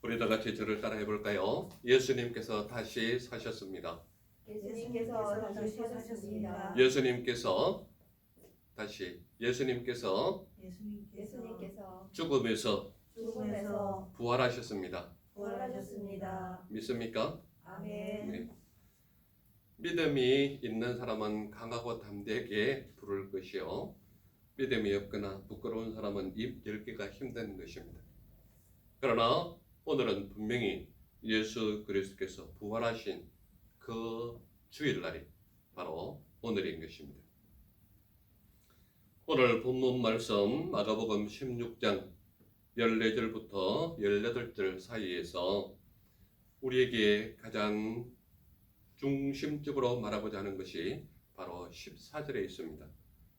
우리 다 같이 저를 따라해 볼까요? 예수님께서 다시 사셨습니다. 예수님께서 다시 사셨습니다. 예수님께서 다시 예수님께서 죽음에서 부활하셨습니다. 믿습니까? 아멘. 네. 믿음이 있는 사람은 강하고 담대하게 부를 것이요, 믿음이 없거나 부끄러운 사람은 입 열기가 힘든 것입니다. 그러나 오늘은 분명히 예수 그리스도께서 부활하신 그 주일날이 바로 오늘인 것입니다. 오늘 본문 말씀 마가복음 16장 14절부터 18절 사이에서 우리에게 가장 중심적으로 말하고자 하는 것이 바로 14절에 있습니다.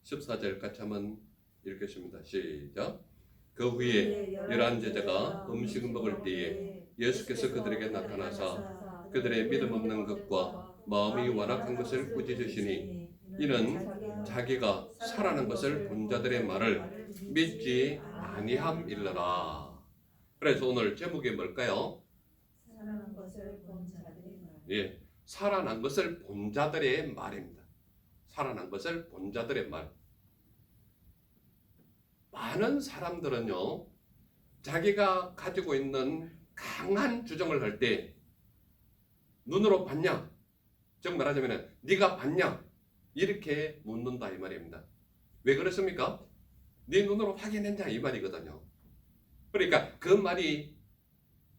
14절 같이 한번 읽겠습니다. 시작. 그 후에 11제자가 음식을 먹을 때에 예수께서 그들에게 나타나사 그들의 믿음 없는 것과 마음이 완악한 것을 꾸짖으시니, 이는 자기가 살아난 것을 본 자들의 말을 믿지 아니함일러라. 그래서 오늘 제목이 뭘까요? 살아난 것을 본 자들의 말. 예, 살아난 것을 본 자들의 말입니다. 살아난 것을 본 자들의 말. 많은 사람들은요, 자기가 가지고 있는 강한 주장을 할 때 눈으로 봤냐? 즉 말하자면 네가 봤냐? 이렇게 묻는다 이 말입니다. 왜 그렇습니까? 네 눈으로 확인했냐 이 말이거든요. 그러니까 그 말이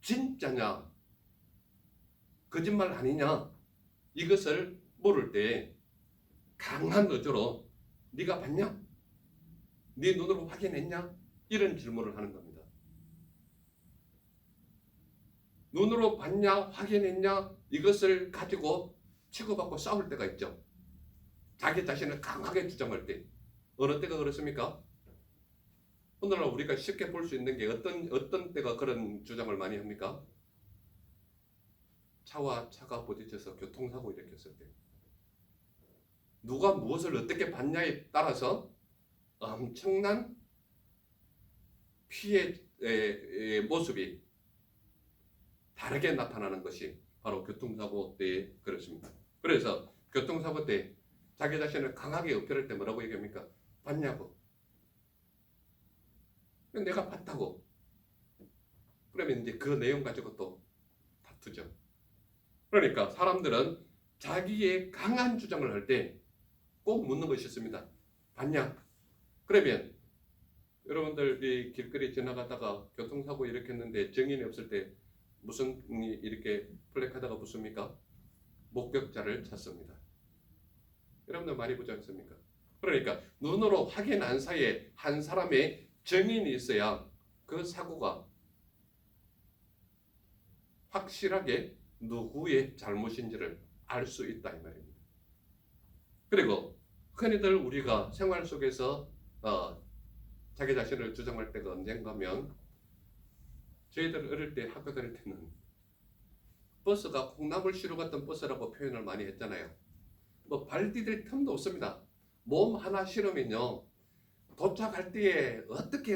진짜냐 거짓말 아니냐 이것을 모를 때 강한 어조로 네가 봤냐? 네 눈으로 확인했냐? 이런 질문을 하는 겁니다. 눈으로 봤냐? 확인했냐? 이것을 가지고 치고받고 싸울 때가 있죠. 자기 자신을 강하게 주장할 때. 어느 때가 그렇습니까? 오늘날 우리가 쉽게 볼 수 있는 게 어떤 때가 그런 주장을 많이 합니까? 차와 차가 부딪혀서 교통사고 일으켰을 때. 누가 무엇을 어떻게 봤냐에 따라서 엄청난 피해의 모습이 다르게 나타나는 것이 바로 교통사고 때에 그렇습니다. 그래서 교통사고 때 자기 자신을 강하게 어필할 때 뭐라고 얘기합니까? 봤냐고. 내가 봤다고. 그러면 이제 그 내용 가지고 또 다투죠. 그러니까 사람들은 자기의 강한 주장을 할 때 꼭 묻는 것이 있습니다. 봤냐? 그러면 여러분들 이 길거리 지나가다가 교통사고 일으켰는데 증인이 없을 때 무슨 이렇게 플래카드가 붙습니까? 목격자를 찾습니다. 여러분들 많이 보지 않습니까? 그러니까 눈으로 확인한 사이에 한 사람의 증인이 있어야 그 사고가 확실하게 누구의 잘못인지를 알 수 있다 이 말입니다. 그리고 흔히들 우리가 생활 속에서 자기 자신을 주장할 때가 언젠가 하면, 저희들 어릴 때 학교 다닐 때는 버스가 콩나물 시루 같은 버스라고 표현을 많이 했잖아요. 뭐 발 디딜 틈도 없습니다. 몸 하나 실으면요, 도착할 때에 어떻게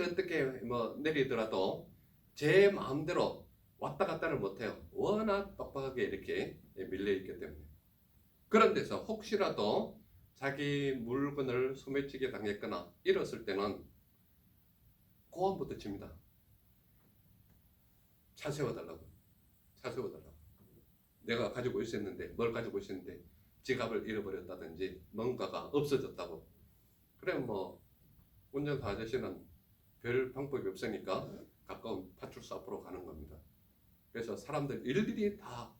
뭐 내리더라도 제 마음대로 왔다 갔다를 못해요. 워낙 빡빡하게 이렇게 밀려있기 때문에. 그런 데서 혹시라도 자기 물건을 소매치기 당했거나 잃었을 때는 고함부터 칩니다. 차 세워달라고. 차 세워달라고. 내가 가지고 있었는데, 뭘 가지고 있었는데 지갑을 잃어버렸다든지 뭔가가 없어졌다고. 그래 뭐 운전사 아저씨는 별 방법이 없으니까 가까운 파출소 앞으로 가는 겁니다. 그래서 사람들 일일이 다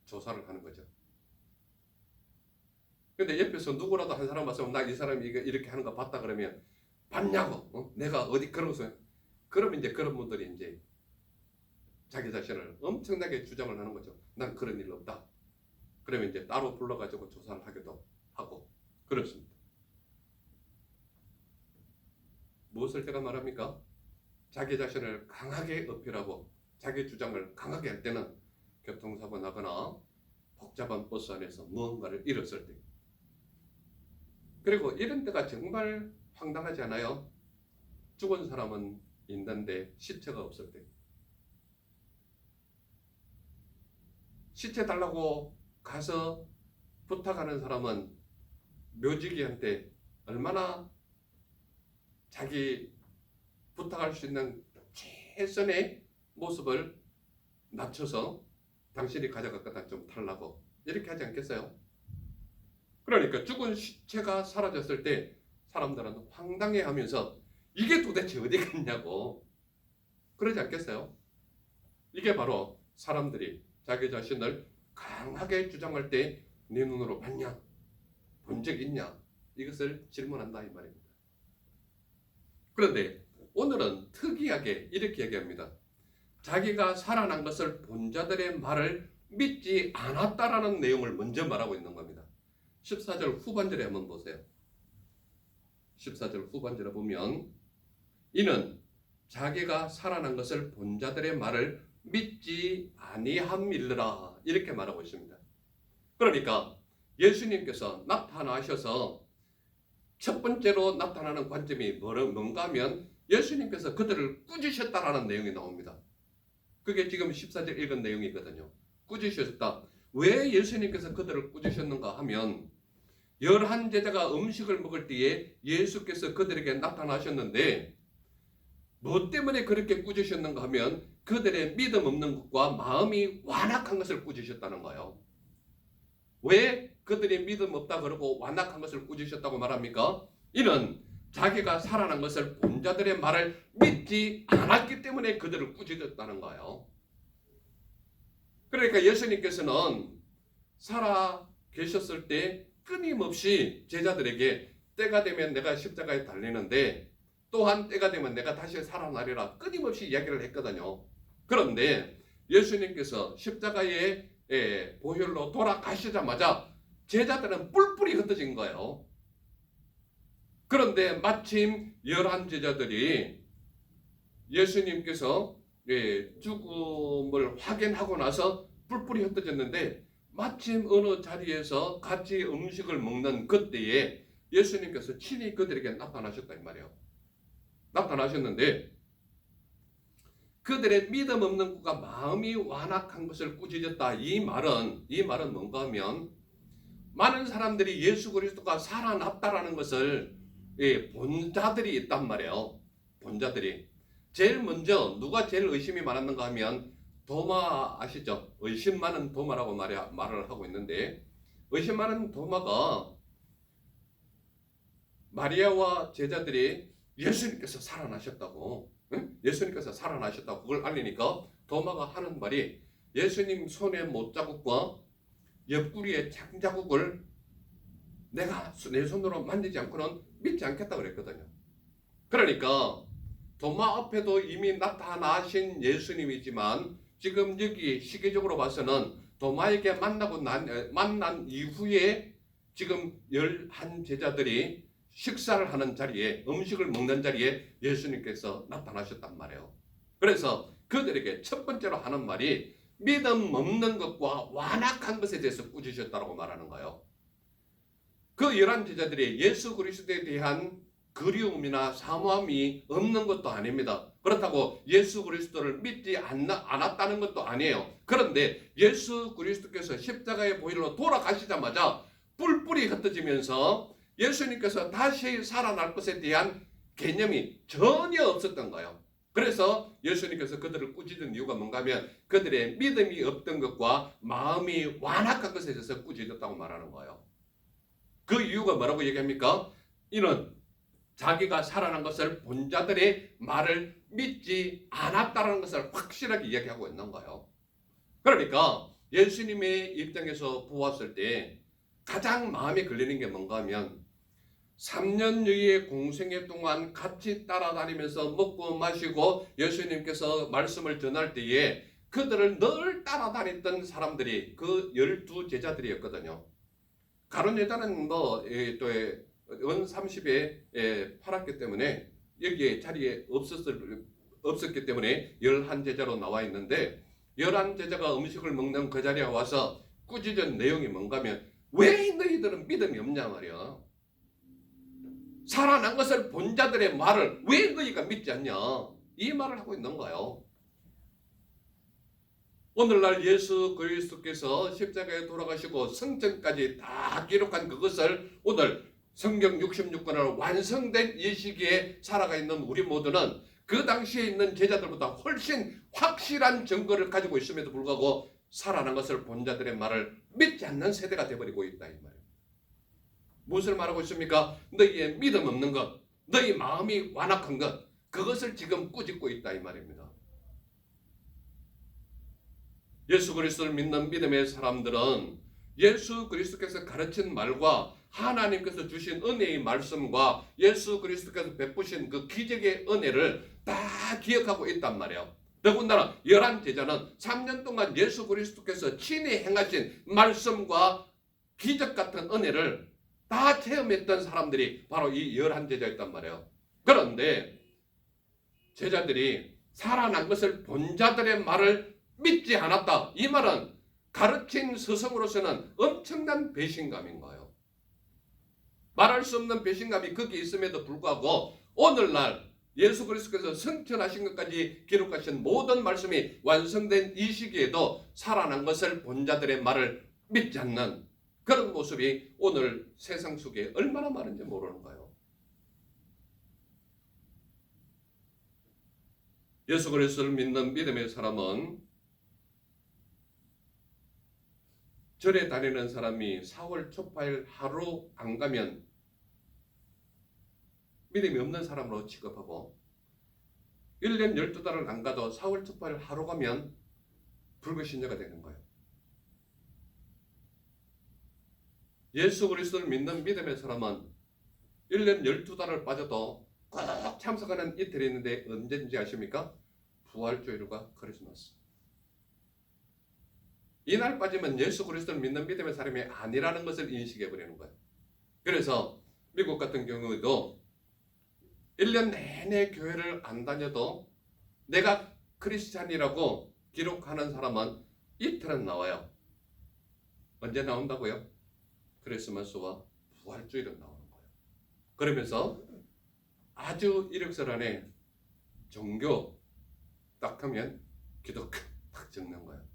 조사를 하는 거죠. 근데 옆에서 누구라도 한 사람 왔으면 나 이 사람이 이렇게 하는 거 봤다 그러면 봤냐고, 내가 어디 그런 것을. 그러면 이제 그런 분들이 이제 자기 자신을 엄청나게 주장을 하는 거죠. 난 그런 일 없다. 그러면 이제 따로 불러가지고 조사를 하기도 하고 그렇습니다. 무엇을 제가 말합니까? 자기 자신을 강하게 어필하고 자기 주장을 강하게 할 때는 교통사고 나거나 복잡한 버스 안에서 무언가를 잃었을 때. 그리고 이런 때가 정말 황당하지 않아요? 죽은 사람은 있는데 시체가 없을 때. 시체 달라고 가서 부탁하는 사람은 묘지기한테 얼마나 자기 부탁할 수 있는 최선의 모습을 낮춰서 당신이 가져갔거나 좀 달라고 이렇게 하지 않겠어요? 그러니까 죽은 시체가 사라졌을 때 사람들은 황당해하면서 이게 도대체 어디 갔냐고 그러지 않겠어요? 이게 바로 사람들이 자기 자신을 강하게 주장할 때 네 눈으로 봤냐? 본 적 있냐? 이것을 질문한다 이 말입니다. 그런데 오늘은 특이하게 이렇게 얘기합니다. 자기가 살아난 것을 본 자들의 말을 믿지 않았다라는 내용을 먼저 말하고 있는 겁니다. 14절 후반절에 한번 보세요. 14절 후반절에 보면 이는 자기가 살아난 것을 본 자들의 말을 믿지 아니함일러라 이렇게 말하고 있습니다. 그러니까 예수님께서 나타나셔서 첫 번째로 나타나는 관점이 뭔가 하면 예수님께서 그들을 꾸짖으셨다라는 내용이 나옵니다. 그게 지금 14절 읽은 내용이거든요. 꾸짖으셨다. 왜 예수님께서 그들을 꾸짖으셨는가 하면 11제자가 음식을 먹을 때에 예수께서 그들에게 나타나셨는데 뭐 때문에 그렇게 꾸짖으셨는가 하면 그들의 믿음 없는 것과 마음이 완악한 것을 꾸짖으셨다는 거예요. 왜 그들이 믿음 없다 그러고 완악한 것을 꾸짖으셨다고 말합니까? 이는 자기가 살아난 것을 본 자들의 말을 믿지 않았기 때문에 그들을 꾸짖었다는 거예요. 그러니까 예수님께서는 살아 계셨을 때 끊임없이 제자들에게 때가 되면 내가 십자가에 달리는데 또한 때가 되면 내가 다시 살아나리라 끊임없이 이야기를 했거든요. 그런데 예수님께서 십자가에 보혈로 돌아가시자마자 제자들은 뿔뿔이 흩어진 거예요. 그런데 마침 11제자들이 예수님께서 죽음을 확인하고 나서 뿔뿔이 흩어졌는데 마침 어느 자리에서 같이 음식을 먹는 그때에 예수님께서 친히 그들에게 나타나셨다 이 말이에요. 나타나셨는데 그들의 믿음 없는 것과 마음이 완악한 것을 꾸짖었다. 이 말은 뭔가 하면 많은 사람들이 예수 그리스도가 살아났다라는 것을 본 자들이 있단 말이에요. 본 자들이. 제일 먼저 누가 제일 의심이 많았는가 하면 도마 아시죠? 의심 많은 도마라고 말을 하고 있는데 의심 많은 도마가 마리아와 제자들이 예수님께서 살아나셨다고 예수님께서 살아나셨다고 그걸 알리니까 도마가 하는 말이 예수님 손의 못자국과 옆구리의 창자국을 내가 내 손으로 만지지 않고는 믿지 않겠다 그랬거든요. 그러니까 도마 앞에도 이미 나타나신 예수님이지만 지금 여기 시기적으로 봐서는 도마에게 만난 이후에 지금 11제자들이 식사를 하는 자리에 음식을 먹는 자리에 예수님께서 나타나셨단 말이에요. 그래서 그들에게 첫 번째로 하는 말이 믿음 없는 것과 완악한 것에 대해서 꾸짖으셨다고 말하는 거예요. 그 11제자들이 예수 그리스도에 대한 그리움이나 사모함이 없는 것도 아닙니다. 그렇다고 예수 그리스도를 믿지 않았다는 것도 아니에요. 그런데 예수 그리스도께서 십자가의 보혈로 돌아가시자마자 뿔뿔이 흩어지면서 예수님께서 다시 살아날 것에 대한 개념이 전혀 없었던 거예요. 그래서 예수님께서 그들을 꾸짖은 이유가 뭔가 하면 그들의 믿음이 없던 것과 마음이 완악한 것에 대해서 꾸짖었다고 말하는 거예요. 그 이유가 뭐라고 얘기합니까? 이는 자기가 살아난 것을 본 자들의 말을 믿지 않았다는 것을 확실하게 이야기하고 있는 거예요. 그러니까 예수님의 입장에서 보았을 때 가장 마음에 걸리는 게 뭔가 하면 3년여의 공생애 동안 같이 따라다니면서 먹고 마시고 예수님께서 말씀을 전할 때에 그들을 늘 따라다녔던 사람들이 그 12제자들이었거든요. 가룟 여자는 은 30에 팔았기 때문에 여기에 자리에 없었기 때문에 11제자로 나와 있는데 11제자가 음식을 먹는 그 자리에 와서 꾸짖은 내용이 뭔가 하면 왜 너희들은 믿음이 없냐 말이야. 살아난 것을 본 자들의 말을 왜 너희가 믿지 않냐 이 말을 하고 있는 거예요. 오늘날 예수 그리스도께서 십자가에 돌아가시고 성전까지 다 기록한 그것을 오늘 성경 66권으로 완성된 이 시기에 살아가 있는 우리 모두는 그 당시에 있는 제자들보다 훨씬 확실한 증거를 가지고 있음에도 불구하고 살아난 것을 본 자들의 말을 믿지 않는 세대가 되어버리고 있다 이 말이에요. 무엇을 말하고 있습니까? 너희의 믿음 없는 것, 너희 마음이 완악한 것, 그것을 지금 꾸짖고 있다 이 말입니다. 예수 그리스도를 믿는 믿음의 사람들은 예수 그리스도께서 가르친 말과 하나님께서 주신 은혜의 말씀과 예수 그리스도께서 베푸신 그 기적의 은혜를 다 기억하고 있단 말이에요. 더군다나 11제자는 3년 동안 예수 그리스도께서 친히 행하신 말씀과 기적 같은 은혜를 다 체험했던 사람들이 바로 이 11제자였단 말이에요. 그런데 제자들이 살아난 것을 본 자들의 말을 믿지 않았다. 이 말은 가르친 스승으로서는 엄청난 배신감인 거예요. 말할 수 없는 배신감이 거기에 있음에도 불구하고 오늘날 예수 그리스도께서 승천하신 것까지 기록하신 모든 말씀이 완성된 이 시기에도 살아난 것을 본 자들의 말을 믿지 않는 그런 모습이 오늘 세상 속에 얼마나 많은지 모르는 거예요. 예수 그리스도를 믿는 믿음의 사람은 절에 다니는 사람이 4월 초파일 하루 안 가면 믿음이 없는 사람으로 취급하고 1년 12달을 안 가도 4월 초파일 하루 가면 불교신자가 되는 거예요. 예수 그리스도를 믿는 믿음의 사람은 1년 12달을 빠져도 꼭 참석하는 이틀이 있는데 언제인지 아십니까? 부활주일과 크리스마스. 이날 빠지면 예수 그리스도를 믿는 믿음의 사람이 아니라는 것을 인식해버리는 거예요. 그래서 미국 같은 경우에도 1년 내내 교회를 안 다녀도 내가 크리스찬이라고 기록하는 사람은 이틀은 나와요. 언제 나온다고요? 크리스마스와 부활주일은 나오는 거예요. 그러면서 아주 이력서 안에 종교 딱 하면 기독교 딱 적는 거예요.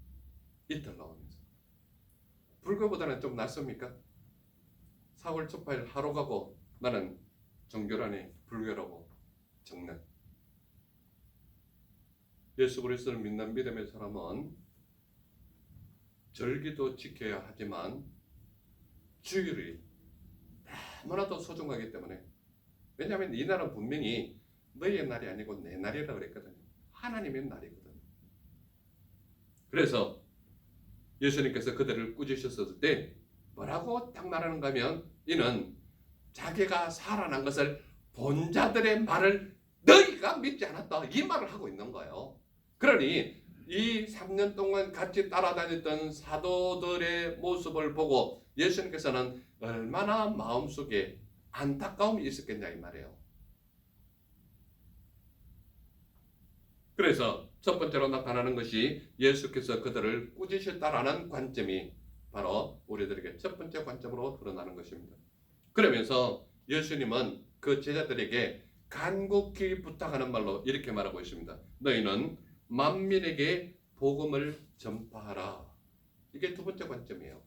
이틀 나오면서. 불교보다는 좀 낫습니까? 4월 초파일 하루 가고 나는 종교란에 불교라고 적는. 예수 그리스도를 믿는 믿음의 사람은 절기도 지켜야 하지만 주일이 너무나도 소중하기 때문에, 왜냐하면 이 날은 분명히 너희의 날이 아니고 내 날이라고 그랬거든요. 하나님의 날이거든요. 그래서 예수님께서 그들을 꾸짖으셨을 때 뭐라고 딱 말하는가 하면 이는 자기가 살아난 것을 본 자들의 말을 너희가 믿지 않았다 이 말을 하고 있는 거예요. 그러니 이 3년 동안 같이 따라다녔던 사도들의 모습을 보고 예수님께서는 얼마나 마음속에 안타까움이 있었겠냐 이 말이에요. 그래서 첫 번째로 나타나는 것이 예수께서 그들을 꾸짖으셨다라는 관점이 바로 우리들에게 첫 번째 관점으로 드러나는 것입니다. 그러면서 예수님은 그 제자들에게 간곡히 부탁하는 말로 이렇게 말하고 있습니다. 너희는 만민에게 복음을 전파하라. 이게 두 번째 관점이에요.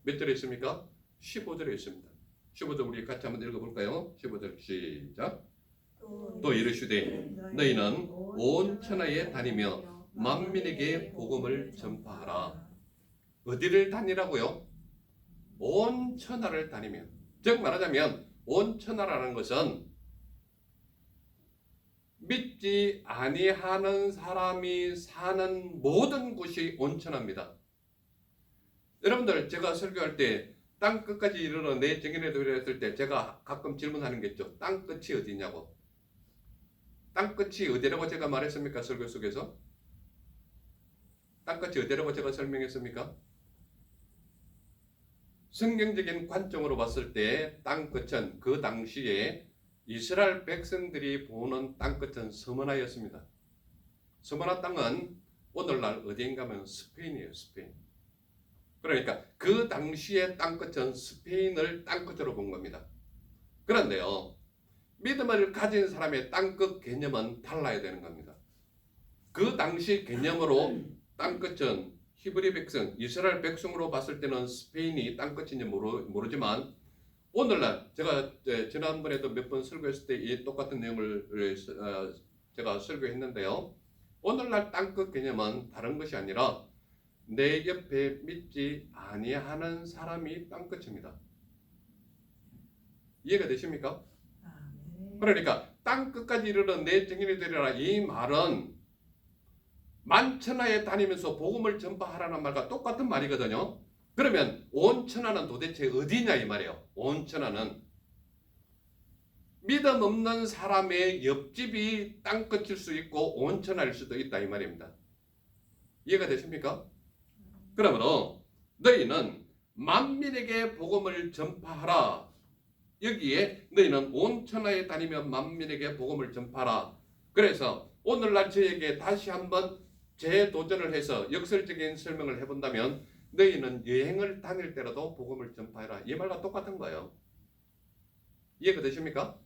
몇 절에 있습니까? 15절에 있습니다. 15절 우리 같이 한번 읽어볼까요? 15절 시작. 또 이르시되 너희는 온 천하에 다니며 만민에게 복음을 전파하라. 어디를 다니라고요? 온 천하를 다니며. 즉 말하자면 온 천하라는 것은 믿지 아니하는 사람이 사는 모든 곳이 온 천하입니다. 여러분들 제가 설교할 때 땅 끝까지 이르러 내 증인에 도달했을 때 제가 가끔 질문하는 게 있죠. 땅 끝이 어디냐고. 땅 끝이 어디라고 제가 말했습니까? 설교 속에서? 땅 끝이 어디라고 제가 설명했습니까? 성경적인 관점으로 봤을 때 땅 끝은 그 당시에 이스라엘 백성들이 보는 땅 끝은 서머나였습니다. 서머나 땅은 오늘날 어디인가 하면 스페인이에요. 스페인. 그러니까 그 당시의 땅 끝은 스페인을 땅 끝으로 본 겁니다. 그런데요, 믿음을 가진 사람의 땅끝 개념은 달라야 되는 겁니다. 그 당시 개념으로 땅끝은 히브리 백성, 이스라엘 백성으로 봤을 때는 스페인이 땅끝인지 모르지만 오늘날 제가 지난번에도 몇 번 설교했을 때 이 똑같은 내용을 제가 설교했는데요. 오늘날 땅끝 개념은 다른 것이 아니라 내 옆에 믿지 아니하는 사람이 땅끝입니다. 이해가 되십니까? 그러니까 땅끝까지 이르러 내 증인이 되리라 이 말은 만천하에 다니면서 복음을 전파하라는 말과 똑같은 말이거든요. 그러면 온 천하는 도대체 어디냐 이 말이에요. 온 천하는 믿음 없는 사람의 옆집이 땅끝일 수 있고 온 천하일 수도 있다 이 말입니다. 이해가 되십니까? 그러므로 너희는 만민에게 복음을 전파하라. 여기에 너희는 온 천하에 다니며 만민에게 복음을 전파하라. 그래서 오늘날 저에게 다시 한번 재도전을 해서 역설적인 설명을 해본다면 너희는 여행을 다닐 때라도 복음을 전파해라. 이 말과 똑같은 거예요. 이해가 되십니까?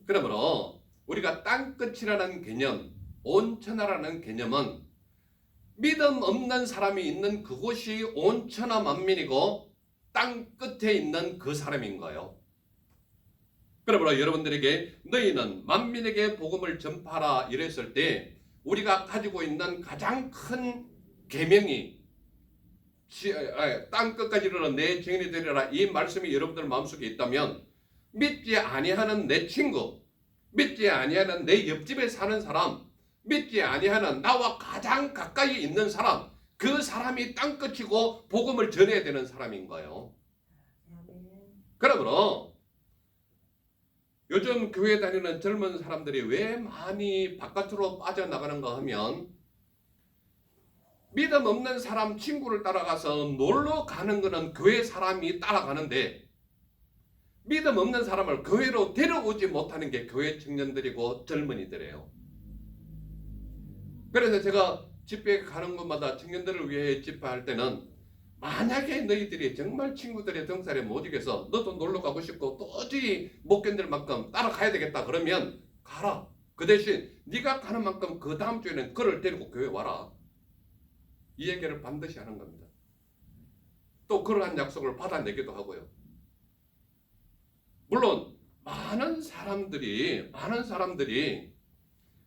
그러므로 우리가 땅끝이라는 개념, 온천하라는 개념은 믿음 없는 사람이 있는 그곳이 온천하 만민이고 땅끝에 있는 그 사람인 거예요. 그러므로 여러분들에게 너희는 만민에게 복음을 전파하라 이랬을 때 우리가 가지고 있는 가장 큰 계명이 땅끝까지 이르러 내 증인이 되리라 이 말씀이 여러분들 마음속에 있다면 믿지 아니하는 내 친구, 믿지 아니하는 내 옆집에 사는 사람, 믿지 아니하는 나와 가장 가까이 있는 사람, 그 사람이 땅끝이고 복음을 전해야 되는 사람인 거예요. 그러므로 요즘 교회 다니는 젊은 사람들이 왜 많이 바깥으로 빠져나가는가 하면 믿음 없는 사람 친구를 따라가서 놀러 가는 것은 교회 사람이 따라가는데 믿음 없는 사람을 교회로 데려오지 못하는 게 교회 청년들이고 젊은이들이에요. 그래서 제가 집회 가는 곳마다 청년들을 위해 집회할 때는 만약에 너희들이 정말 친구들의 등살에 못 이겨서 너도 놀러 가고 싶고 도저히 못 견딜 만큼 따라가야 되겠다 그러면 가라. 그 대신 네가 가는 만큼 그 다음 주에는 그를 데리고 교회 와라. 이 얘기를 반드시 하는 겁니다. 또 그러한 약속을 받아내기도 하고요. 물론 많은 사람들이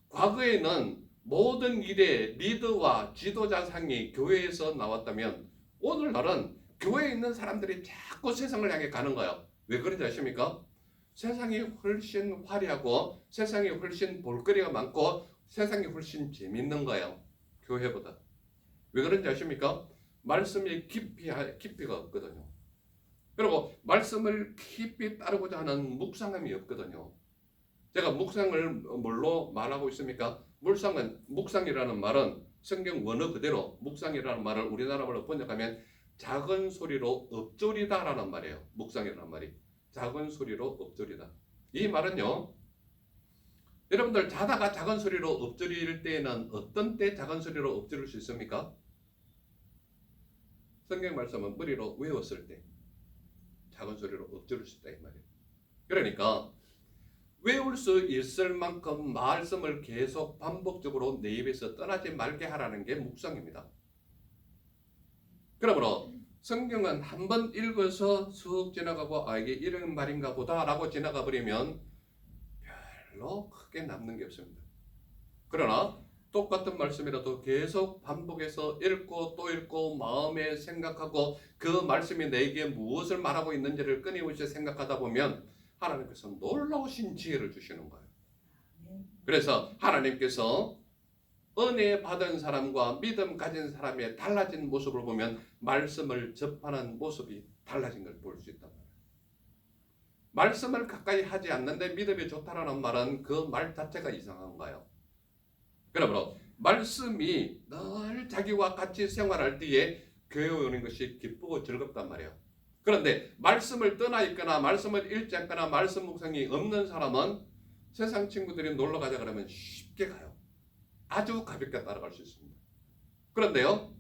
과거에는 모든 일에 리더와 지도자상이 교회에서 나왔다면 오늘날은 교회에 있는 사람들이 자꾸 세상을 향해 가는 거예요. 왜 그런지 아십니까? 세상이 훨씬 화려하고 세상이 훨씬 볼거리가 많고 세상이 훨씬 재밌는 거예요. 교회보다. 왜 그런지 아십니까? 말씀이 깊이가 없거든요. 그리고 말씀을 깊이 따르고자 하는 묵상함이 없거든요. 제가 묵상을 뭘로 말하고 있습니까? 묵상이라는 말은 성경 원어 그대로 묵상이라는 말을 우리나라 말로 번역하면 작은 소리로 읊조리다라는 말이에요. 묵상이라는 말이 작은 소리로 읊조리다. 이 말은요. 여러분들 자다가 작은 소리로 읊조릴 때에는 어떤 때 작은 소리로 읊조릴 수 있습니까? 성경 말씀은 머리로 외웠을 때 작은 소리로 읊조릴 수 있다 이 말이에요. 그러니까 외울 수 있을 만큼 말씀을 계속 반복적으로 내 입에서 떠나지 말게 하라는 게 묵상입니다. 그러므로 성경은 한번 읽어서 쑥 지나가고 이게 이런 말인가 보다 라고 지나가 버리면 별로 크게 남는 게 없습니다. 그러나 똑같은 말씀이라도 계속 반복해서 읽고 또 읽고 마음에 생각하고 그 말씀이 내게 무엇을 말하고 있는지를 끊임없이 생각하다 보면 하나님께서 놀라우신 지혜를 주시는 거예요. 그래서 하나님께서 은혜 받은 사람과 믿음 가진 사람의 달라진 모습을 보면 말씀을 접하는 모습이 달라진 걸 볼 수 있단 말이에요. 말씀을 가까이 하지 않는데 믿음이 좋다라는 말은 그 말 자체가 이상한 거예요. 그러므로 말씀이 늘 자기와 같이 생활할 때에 교회에 오는 것이 기쁘고 즐겁단 말이에요. 그런데 말씀을 떠나 있거나 말씀을 읽지 않거나 말씀 묵상이 없는 사람은 세상 친구들이 놀러 가자 그러면 쉽게 가요. 아주 가볍게 따라갈 수 있습니다. 그런데요,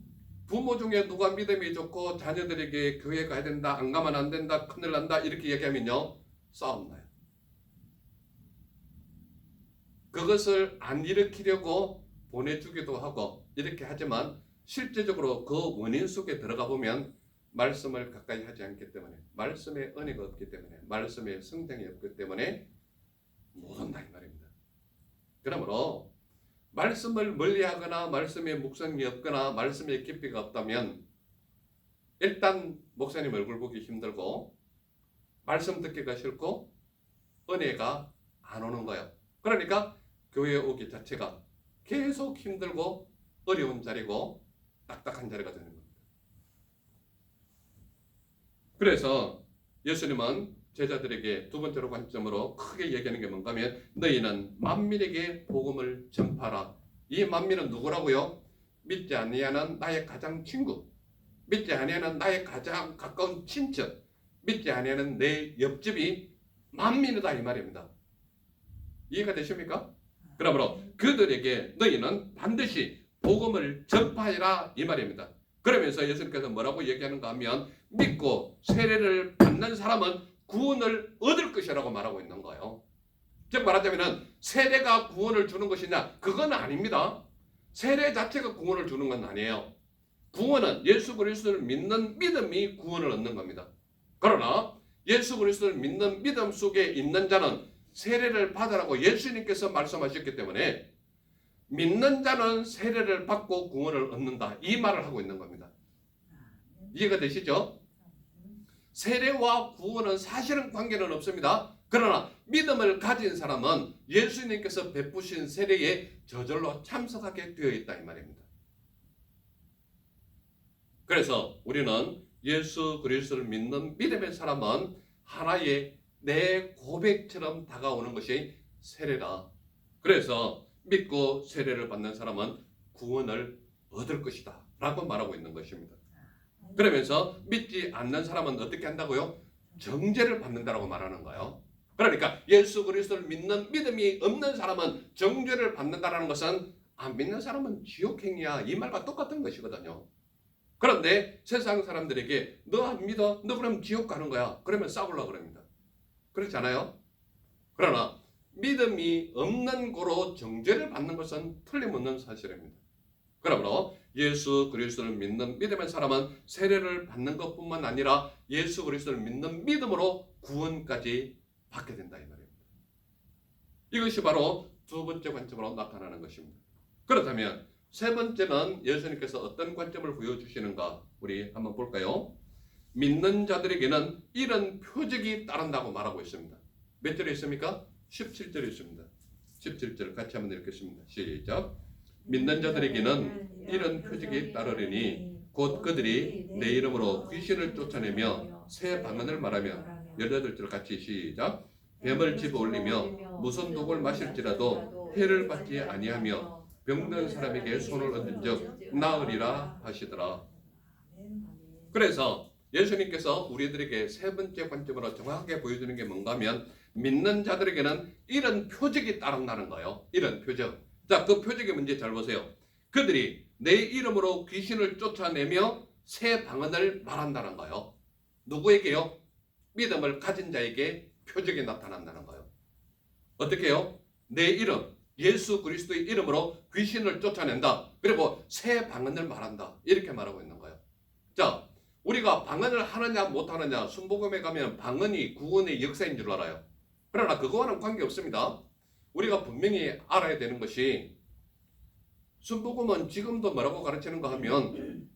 부모 중에 누가 믿음이 좋고 자녀들에게 교회 가야 된다, 안 가면 안 된다, 큰일 난다 이렇게 얘기하면요, 싸움 나요. 그것을 안 일으키려고 보내주기도 하고 이렇게 하지만 실제적으로 그 원인 속에 들어가 보면 말씀을 가까이 하지 않기 때문에, 말씀의 은혜가 없기 때문에, 말씀의 성장이 없기 때문에 못 온다 이 말입니다. 그러므로 말씀을 멀리하거나 말씀의 묵상이 없거나 말씀의 깊이가 없다면 일단 목사님 얼굴 보기 힘들고 말씀 듣기가 싫고 은혜가 안 오는 거예요. 그러니까 교회에 오기 자체가 계속 힘들고 어려운 자리고 딱딱한 자리가 되는 겁니다. 그래서 예수님은 제자들에게 두 번째로 관점으로 크게 얘기하는 게 뭔가 하면 너희는 만민에게 복음을 전파하라. 이 만민은 누구라고요? 믿지 아니하는 나의 가장 친구, 믿지 아니하는 나의 가장 가까운 친척, 믿지 아니하는 내 옆집이 만민이다 이 말입니다. 이해가 되십니까? 그러므로 그들에게 너희는 반드시 복음을 전파해라 이 말입니다. 그러면서 예수님께서 뭐라고 얘기하는가 하면 믿고 세례를 받는 사람은 구원을 얻을 것이라고 말하고 있는 거예요. 즉 말하자면 세례가 구원을 주는 것이냐? 그건 아닙니다. 세례 자체가 구원을 주는 건 아니에요. 구원은 예수 그리스도를 믿는 믿음이 구원을 얻는 겁니다. 그러나 예수 그리스도를 믿는 믿음 속에 있는 자는 세례를 받으라고 예수님께서 말씀하셨기 때문에 믿는 자는 세례를 받고 구원을 얻는다. 이 말을 하고 있는 겁니다. 이해가 되시죠? 세례와 구원은 사실은 관계는 없습니다. 그러나 믿음을 가진 사람은 예수님께서 베푸신 세례에 저절로 참석하게 되어 있다 이 말입니다. 그래서 우리는 예수 그리스도를 믿는 믿음의 사람은 하나의 내 고백처럼 다가오는 것이 세례다. 그래서 믿고 세례를 받는 사람은 구원을 얻을 것이다 라고 말하고 있는 것입니다. 그러면서 믿지 않는 사람은 어떻게 한다고요? 정죄를 받는다라고 말하는 거예요. 그러니까 예수 그리스도를 믿는 믿음이 없는 사람은 정죄를 받는다라는 것은 안 믿는 사람은 지옥행이야 이 말과 똑같은 것이거든요. 그런데 세상 사람들에게 너 안 믿어? 너 그럼 지옥 가는 거야. 그러면 싸우려고 그럽니다. 그렇지 않아요? 그러나 믿음이 없는 고로 정죄를 받는 것은 틀림없는 사실입니다. 그러므로 예수 그리스도를 믿는 믿음의 사람은 세례를 받는 것뿐만 아니라 예수 그리스도를 믿는 믿음으로 구원까지 받게 된다 이 말입니다. 이것이 바로 두 번째 관점으로 나타나는 것입니다. 그렇다면 세 번째는 예수님께서 어떤 관점을 보여주시는가 우리 한번 볼까요? 믿는 자들에게는 이런 표적이 따른다고 말하고 있습니다. 몇 절에 있습니까? 17절에 있습니다. 17절 같이 한번 읽겠습니다. 시작. 믿는 자들에게는 이런 표적이 따르리니 곧 그들이 내 이름으로 귀신을 쫓아내며 새 방언을 말하며 18절 같이 시작. 뱀을 집어올리며 무슨 독을 마실지라도 해를 받지 아니하며 병든 사람에게 손을 얹은 적 나으리라 하시더라. 그래서 예수님께서 우리들에게 세 번째 관점으로 정확하게 보여주는 게 뭔가 하면 믿는 자들에게는 이런 표적이 따른다는 거예요. 이런 표적. 자, 그 표적의 문제 잘 보세요. 그들이 내 이름으로 귀신을 쫓아내며 새 방언을 말한다는 거예요. 누구에게요? 믿음을 가진 자에게 표적이 나타난다는 거예요. 어떻게 해요? 내 이름, 예수 그리스도의 이름으로 귀신을 쫓아낸다. 그리고 새 방언을 말한다. 이렇게 말하고 있는 거예요. 자, 우리가 방언을 하느냐 못하느냐 순복음에 가면 방언이 구원의 역사인 줄 알아요. 그러나 그거와는 관계없습니다. 우리가 분명히 알아야 되는 것이 순복음은 지금도 뭐라고 가르치는가 하면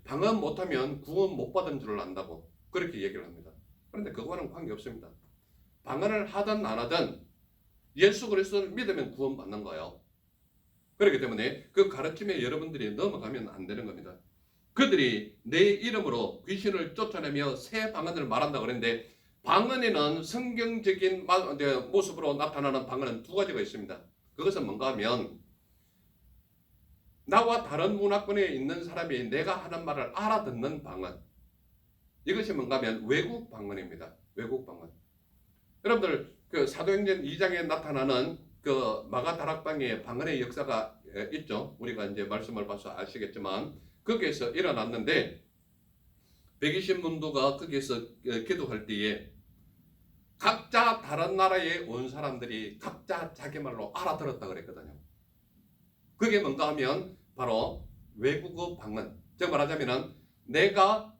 방언 못하면 구원 못 받은 줄을 안다고 그렇게 얘기를 합니다. 그런데 그거와는 관계없습니다. 방언을 하든 안 하든 예수 그리스도를 믿으면 구원 받는 거예요. 그렇기 때문에 그 가르침에 여러분들이 넘어가면 안 되는 겁니다. 그들이 내 이름으로 귀신을 쫓아내며 새 방언을 말한다 그랬는데 방언에는 성경적인 모습으로 나타나는 방언은 두 가지가 있습니다. 그것은 뭔가 하면 나와 다른 문화권에 있는 사람이 내가 하는 말을 알아듣는 방언. 이것이 뭔가 하면 외국 방언입니다. 외국 방언. 여러분들 그 사도행전 2장에 나타나는 그 마가다락방의 방언의 역사가 있죠. 우리가 이제 말씀을 봐서 아시겠지만 거기에서 일어났는데 120문도가 거기에서 기도할 때에 각자 다른 나라에 온 사람들이 각자 자기 말로 알아들었다 그랬거든요. 그게 뭔가 하면 바로 외국어 방언. 즉 말하자면은 내가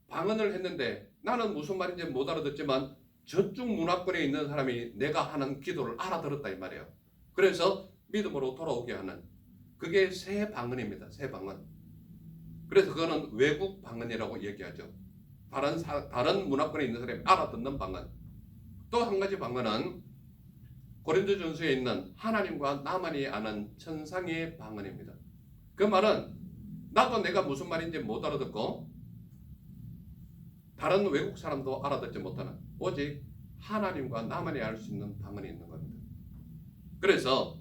방언을 했는데 나는 무슨 말인지 못 알아듣지만 저쪽 문화권에 있는 사람이 내가 하는 기도를 알아들었다 이 말이에요. 그래서 믿음으로 돌아오게 하는 그게 새 방언입니다. 새 방언. 그래서 그거는 외국 방언이라고 얘기하죠. 다른 문화권에 있는 사람이 알아듣는 방언. 또 한 가지 방언은 고린도전서에 있는 하나님과 나만이 아는 천상의 방언입니다. 그 말은 나도 내가 무슨 말인지 못 알아듣고 다른 외국 사람도 알아듣지 못하는 오직 하나님과 나만이 알 수 있는 방언이 있는 겁니다. 그래서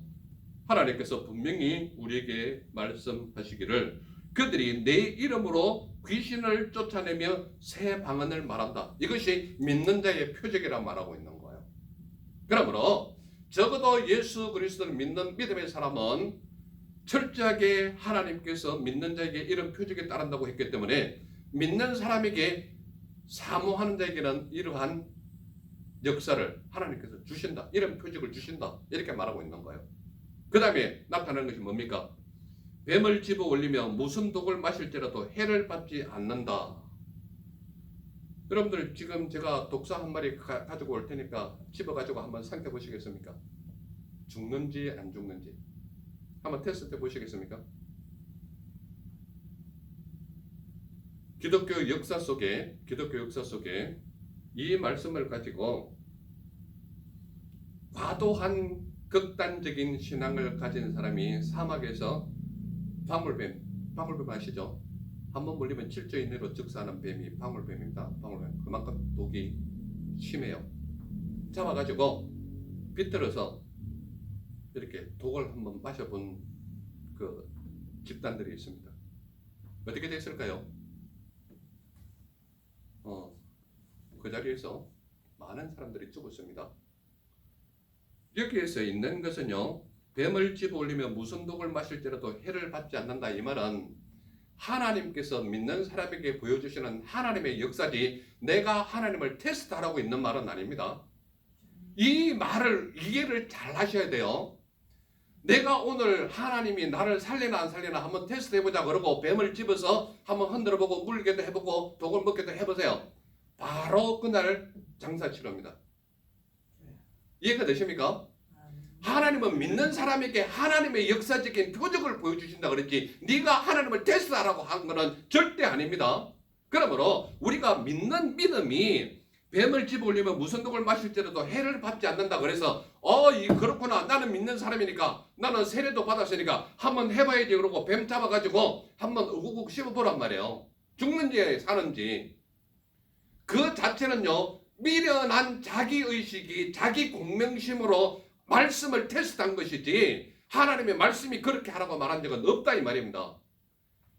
하나님께서 분명히 우리에게 말씀하시기를 그들이 내 이름으로 귀신을 쫓아내며 새 방언을 말한다. 이것이 믿는 자의 표적이라 말하고 있는 거예요. 그러므로 적어도 예수 그리스도를 믿는 믿음의 사람은 철저하게 하나님께서 믿는 자에게 이런 표적이 따른다고 했기 때문에 믿는 사람에게 사모하는 자에게는 이러한 역사를 하나님께서 주신다. 이런 표적을 주신다. 이렇게 말하고 있는 거예요. 그 다음에 나타나는 것이 뭡니까? 뱀을 집어 올리며 무슨 독을 마실지라도 해를 받지 않는다. 여러분들 지금 제가 독사 한 마리 가지고 올 테니까 집어가지고 한번 삼켜 보시겠습니까? 죽는지 안 죽는지 한번 테스트 해 보시겠습니까? 기독교 역사 속에 이 말씀을 가지고 과도한 극단적인 신앙을 가진 사람이 사막에서 방울뱀 아시죠? 한번 물리면 7조 이내로 즉사하는 뱀이 방울뱀입니다. 방울뱀. 그만큼 독이 심해요. 잡아가지고 비틀어서 이렇게 독을 한번 마셔본 그 집단들이 있습니다. 어떻게 됐을까요? 그 자리에서 많은 사람들이 죽었습니다. 여기에서 있는 것은요, 뱀을 집어 올리며 무슨 독을 마실지라도 해를 받지 않는다. 이 말은 하나님께서 믿는 사람에게 보여주시는 하나님의 역사지 내가 하나님을 테스트하라고 있는 말은 아닙니다. 이 말을 이해를 잘 하셔야 돼요. 내가 오늘 하나님이 나를 살리나 안 살리나 한번 테스트 해보자 그러고 뱀을 집어서 한번 흔들어보고 물게도 해보고 독을 먹게도 해보세요. 바로 그날 장사 치료입니다. 이해가 되십니까? 하나님은 믿는 사람에게 하나님의 역사적인 표적을 보여주신다 그랬지 네가 하나님을 테스트하라고 한 것은 절대 아닙니다. 그러므로 우리가 믿는 믿음이 뱀을 집어 올리면 무슨 독을 마실지라도 해를 받지 않는다 그래서 그렇구나 나는 믿는 사람이니까 나는 세례도 받았으니까 한번 해봐야지 그러고 뱀 잡아가지고 한번 우구국 씹어보란 말이에요. 죽는지 사는지. 그 자체는요 미련한 자기의식이 자기 공명심으로 말씀을 테스트한 것이지 하나님의 말씀이 그렇게 하라고 말한 적은 없다 이 말입니다.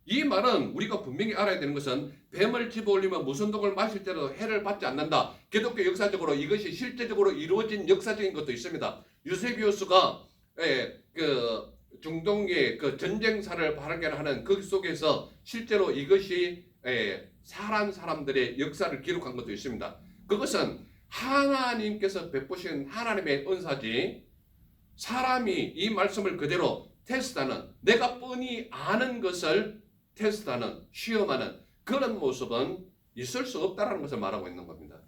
이 말은 우리가 분명히 알아야 되는 것은 뱀을 집어 올리면 무슨 독을 마실 때라도 해를 받지 않는다. 기독교 역사적으로 이것이 실제적으로 이루어진 역사적인 것도 있습니다. 유세비우스가 그 중동의 그 전쟁사를 발견하는 그 속에서 실제로 이것이 살한 사람들의 역사를 기록한 것도 있습니다. 그것은 하나님께서 베푸신 하나님의 은사지 사람이 이 말씀을 그대로 테스트하는 내가 뻔히 아는 것을 테스트하는 시험하는 그런 모습은 있을 수 없다는 것을 말하고 있는 겁니다.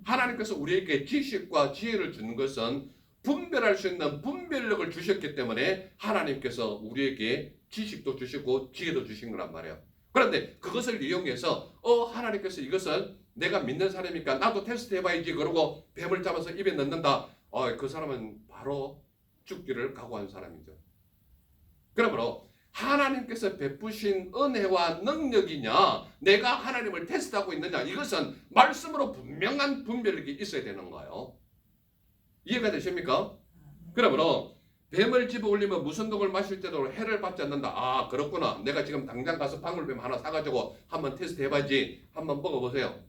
하나님께서 우리에게 지식과 지혜를 주는 것은 분별할 수 있는 분별력을 주셨기 때문에 하나님께서 우리에게 지식도 주시고 지혜도 주신 거란 말이에요. 그런데 그것을 이용해서 하나님께서 이것을 내가 믿는 사람이니까 나도 테스트 해봐야지 그러고 뱀을 잡아서 입에 넣는다. 그 사람은 바로 죽기를 각오한 사람이죠. 그러므로 하나님께서 베푸신 은혜와 능력이냐 내가 하나님을 테스트하고 있느냐 이것은 말씀으로 분명한 분별력이 있어야 되는 거예요. 이해가 되십니까? 그러므로 뱀을 집어 올리면 무슨 독을 마실 때도 해를 받지 않는다. 그렇구나. 내가 지금 당장 가서 방울뱀 하나 사가지고 한번 테스트 해봐야지. 한번 먹어보세요.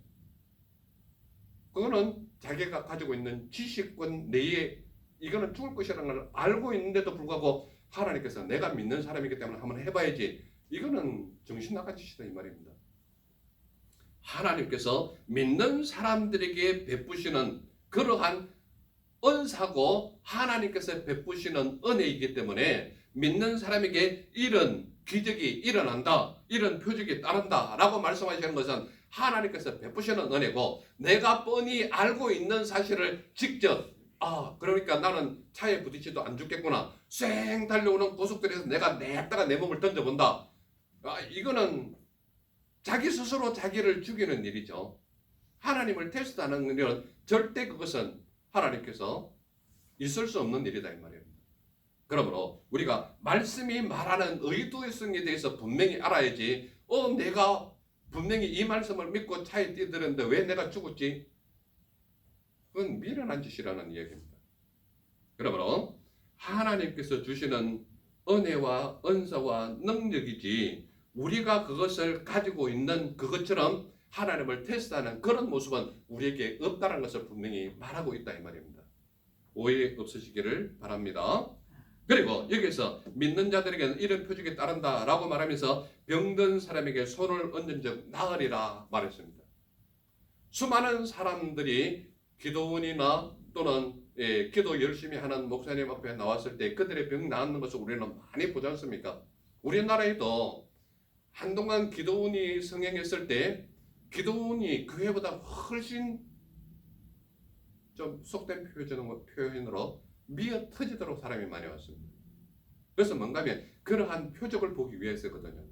그거는 자기가 가지고 있는 지식권 내에 이거는 죽을 것이라는 걸 알고 있는데도 불구하고 하나님께서 내가 믿는 사람이기 때문에 한번 해봐야지. 이거는 정신 나간 짓이다 이 말입니다. 하나님께서 믿는 사람들에게 베푸시는 그러한 은사고 하나님께서 베푸시는 은혜이기 때문에 믿는 사람에게 이런 기적이 일어난다, 이런 표적이 따른다 라고 말씀하시는 것은 하나님께서 베푸시는 은혜고, 내가 뻔히 알고 있는 사실을 직접 그러니까 나는 차에 부딪혀도 안 죽겠구나, 쌩 달려오는 고속도로에서 내가 냅다가 내 몸을 던져본다, 이거는 자기 스스로 자기를 죽이는 일이죠. 하나님을 테스트하는 일은 절대 그것은 하나님께서 있을 수 없는 일이다 이 말이에요. 그러므로 우리가 말씀이 말하는 의도성에 대해서 분명히 알아야지, 내가 분명히 이 말씀을 믿고 차에 뛰들었는데 왜 내가 죽었지? 그건 미련한 짓이라는 이야기입니다. 그러므로 하나님께서 주시는 은혜와 은사와 능력이지, 우리가 그것을 가지고 있는 그것처럼 하나님을 테스트하는 그런 모습은 우리에게 없다는 것을 분명히 말하고 있다 이 말입니다. 오해 없으시기를 바랍니다. 그리고 여기서 믿는 자들에게는 이런 표적이 따른다라고 말하면서 병든 사람에게 손을 얹은 적 나으리라 말했습니다. 수많은 사람들이 기도원이나 또는 기도 열심히 하는 목사님 앞에 나왔을 때 그들의 병 나았는 것을 우리는 많이 보지 않습니까? 우리나라에도 한동안 기도원이 성행했을 때 기도원이 교회보다 훨씬 좀 속된 표현으로 미어 터지도록 사람이 많이 왔습니다. 그래서 뭔가 하면 그러한 표적을 보기 위해서거든요.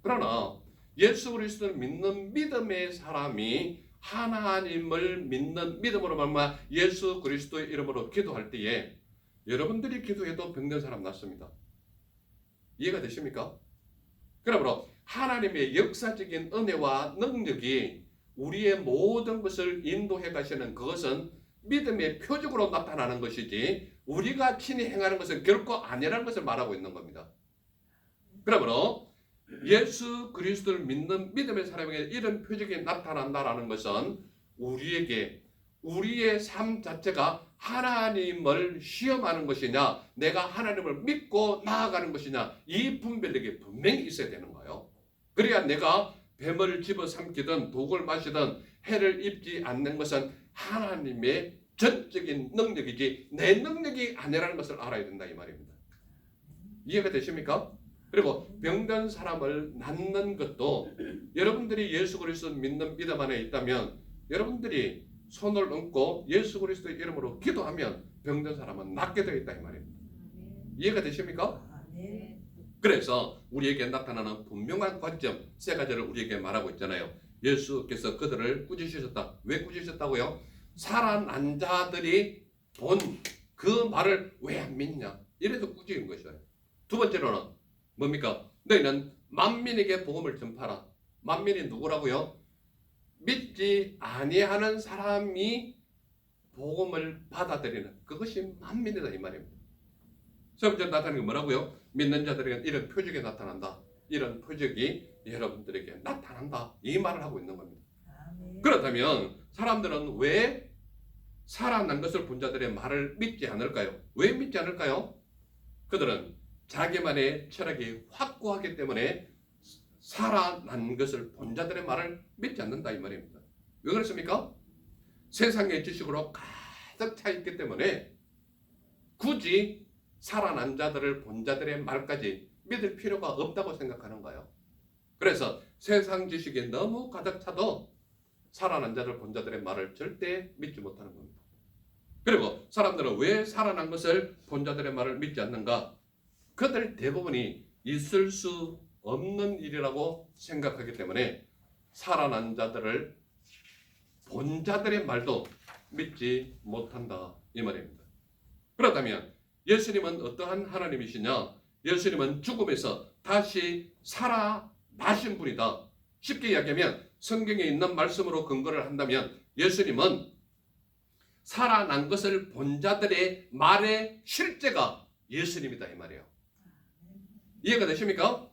그러나 예수 그리스도를 믿는 믿음의 사람이 하나님을 믿는 믿음으로 말미암아 예수 그리스도의 이름으로 기도할 때에 여러분들이 기도해도 병든 사람 낫습니다. 이해가 되십니까? 그러므로 하나님의 역사적인 은혜와 능력이 우리의 모든 것을 인도해 가시는 그것은 믿음의 표적으로 나타나는 것이지, 우리가 친히 행하는 것은 결코 아니라는 것을 말하고 있는 겁니다. 그러므로 예수 그리스도를 믿는 믿음의 사람에게 이런 표적이 나타난다라는 것은 우리에게 우리의 삶 자체가 하나님을 시험하는 것이냐, 내가 하나님을 믿고 나아가는 것이냐, 이 분별력이 분명히 있어야 되는 거예요. 그래야 내가 뱀을 집어삼키든 독을 마시든 해를 입지 않는 것은 하나님의 전적인 능력이지 내 능력이 아니라는 것을 알아야 된다 이 말입니다. 이해가 되십니까? 그리고 병든 사람을 낫는 것도 여러분들이 예수 그리스도 믿는 믿음 안에 있다면 여러분들이 손을 얹고 예수 그리스도의 이름으로 기도하면 병든 사람은 낫게 되어 있다 이 말입니다. 이해가 되십니까? 그래서 우리에게 나타나는 분명한 관점 세 가지를 우리에게 말하고 있잖아요. 예수께서 그들을 꾸짖으셨다. 왜 꾸짖으셨다고요? 살아난 자들이 본 그 말을 왜 안 믿냐? 이래서 꾸짖은 것이에요. 두 번째로는 뭡니까? 너희는 만민에게 복음을 전파하라. 만민이 누구라고요? 믿지 아니하는 사람이 복음을 받아들이는 그것이 만민이다 이 말입니다. 세 번째 나타나는 게 뭐라고요? 믿는 자들에게 이런 표적이 나타난다. 이런 표적이 여러분들에게 나타난다. 이 말을 하고 있는 겁니다. 그렇다면 사람들은 왜 살아난 것을 본 자들의 말을 믿지 않을까요? 왜 믿지 않을까요? 그들은 자기만의 철학이 확고하기 때문에 살아난 것을 본 자들의 말을 믿지 않는다 이 말입니다. 왜 그렇습니까? 세상의 지식으로 가득 차 있기 때문에 굳이 살아난 자들을 본 자들의 말까지 믿을 필요가 없다고 생각하는 거예요. 그래서 세상 지식이 너무 가득 차도 살아난 자들 본 자들의 말을 절대 믿지 못하는 겁니다. 그리고 사람들은 왜 살아난 것을 본 자들의 말을 믿지 않는가? 그들 대부분이 있을 수 없는 일이라고 생각하기 때문에 살아난 자들을 본 자들의 말도 믿지 못한다 이 말입니다. 그렇다면 예수님은 어떠한 하나님이시냐? 예수님은 죽음에서 다시 살아나신 분이다. 쉽게 이야기하면 성경에 있는 말씀으로 근거를 한다면 예수님은 살아난 것을 본 자들의 말의 실제가 예수님이다 이 말이에요. 이해가 되십니까?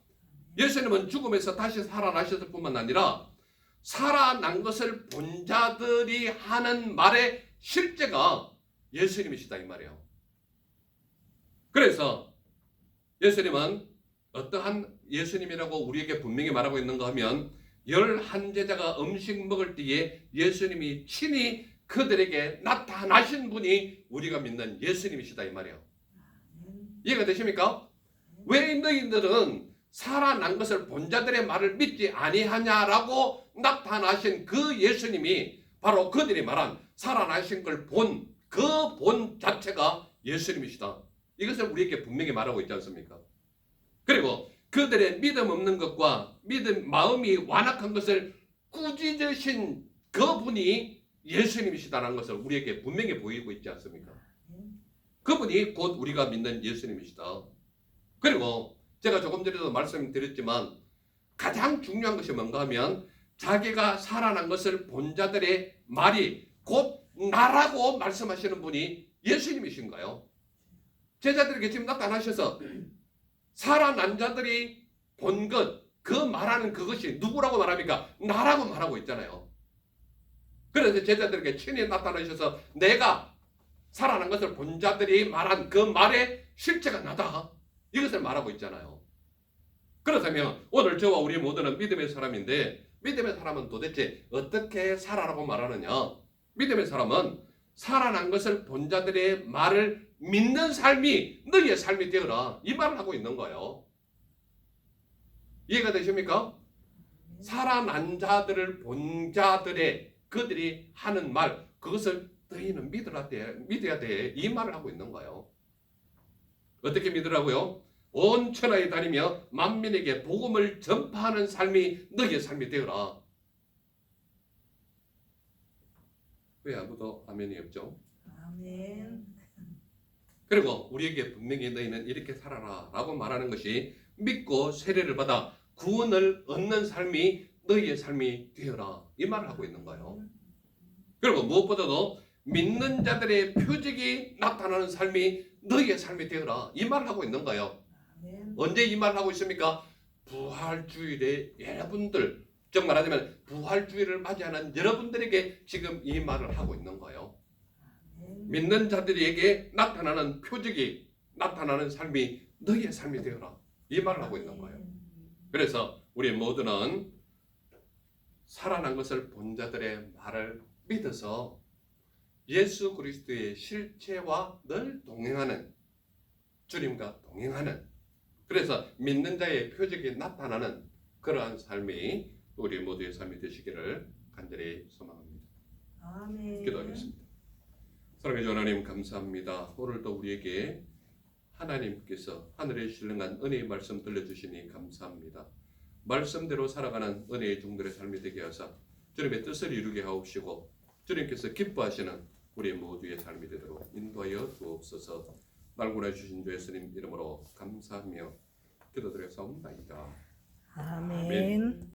예수님은 죽음에서 다시 살아나셨을 뿐만 아니라 살아난 것을 본 자들이 하는 말의 실제가 예수님이시다 이 말이에요. 그래서 예수님은 어떠한 예수님이라고 우리에게 분명히 말하고 있는가 하면 11제자가 음식 먹을 때에 예수님이 친히 그들에게 나타나신 분이 우리가 믿는 예수님이시다 이 말이에요. 이해가 되십니까? 왜 너희들은 살아난 것을 본 자들의 말을 믿지 아니하냐라고 나타나신 그 예수님이 바로 그들이 말한 살아나신 걸 본 그 본 자체가 예수님이시다. 이것을 우리에게 분명히 말하고 있지 않습니까? 그리고 그들의 믿음 없는 것과 마음이 완악한 것을 꾸짖으신 그분이 예수님이시다는 것을 우리에게 분명히 보이고 있지 않습니까? 그분이 곧 우리가 믿는 예수님이시다. 그리고 제가 조금 전에도 말씀드렸지만 가장 중요한 것이 뭔가 하면 자기가 살아난 것을 본 자들의 말이 곧 나라고 말씀하시는 분이 예수님이신가요? 제자들에게 지금 나타나셔서 살아난 자들이 본 것, 그 말하는 그것이 누구라고 말합니까? 나라고 말하고 있잖아요. 그래서 제자들에게 친히 나타나셔서 내가 살아난 것을 본 자들이 말한 그 말의 실체가 나다. 이것을 말하고 있잖아요. 그렇다면 오늘 저와 우리 모두는 믿음의 사람인데 믿음의 사람은 도대체 어떻게 살아라고 말하느냐? 믿음의 사람은 살아난 것을 본 자들의 말을 믿는 삶이 너희의 삶이 되어라. 이 말을 하고 있는 거예요. 이해가 되십니까? 살아난 자들을 본 자들의 그들이 하는 말 그것을 너희는 믿어야 돼. 이 말을 하고 있는 거예요. 어떻게 믿으라고요? 온 천하에 다니며 만민에게 복음을 전파하는 삶이 너희의 삶이 되어라. 왜 아무도 아멘이 없죠? 아멘. 그리고 우리에게 분명히 너희는 이렇게 살아라 라고 말하는 것이 믿고 세례를 받아 구원을 얻는 삶이 너희의 삶이 되어라. 이 말을 하고 있는 거예요. 그리고 무엇보다도 믿는 자들의 표적이 나타나는 삶이 너희의 삶이 되어라. 이 말을 하고 있는 거예요. 아멘. 언제 이 말을 하고 있습니까? 부활주일에 여러분들, 즉 말하자면 부활주일을 맞이하는 여러분들에게 지금 이 말을 하고 있는 거예요. 믿는 자들에게 나타나는 표적이 나타나는 삶이 너희의 삶이 되어라. 이 말을 하고 있는 거예요. 그래서 우리 모두는 살아난 것을 본 자들의 말을 믿어서 예수 그리스도의 실체와 늘 동행하는 주님과 동행하는 그래서 믿는 자의 표적이 나타나는 그러한 삶이 우리 모두의 삶이 되시기를 간절히 소망합니다. 아멘. 기도하겠습니다. 사랑의 주 하나님 감사합니다. 오늘도 우리에게 하나님께서 하늘에 신령한 은혜의 말씀 들려주시니 감사합니다. 말씀대로 살아가는 은혜의 종들의 삶이 되게 하사 주님의 뜻을 이루게 하옵시고 주님께서 기뻐하시는 우리 모두의 삶이 되도록 인도하여 주옵소서. 날 보내주신 주 예수님 이름으로 감사하며 기도드려 사옵나이다. 아멘.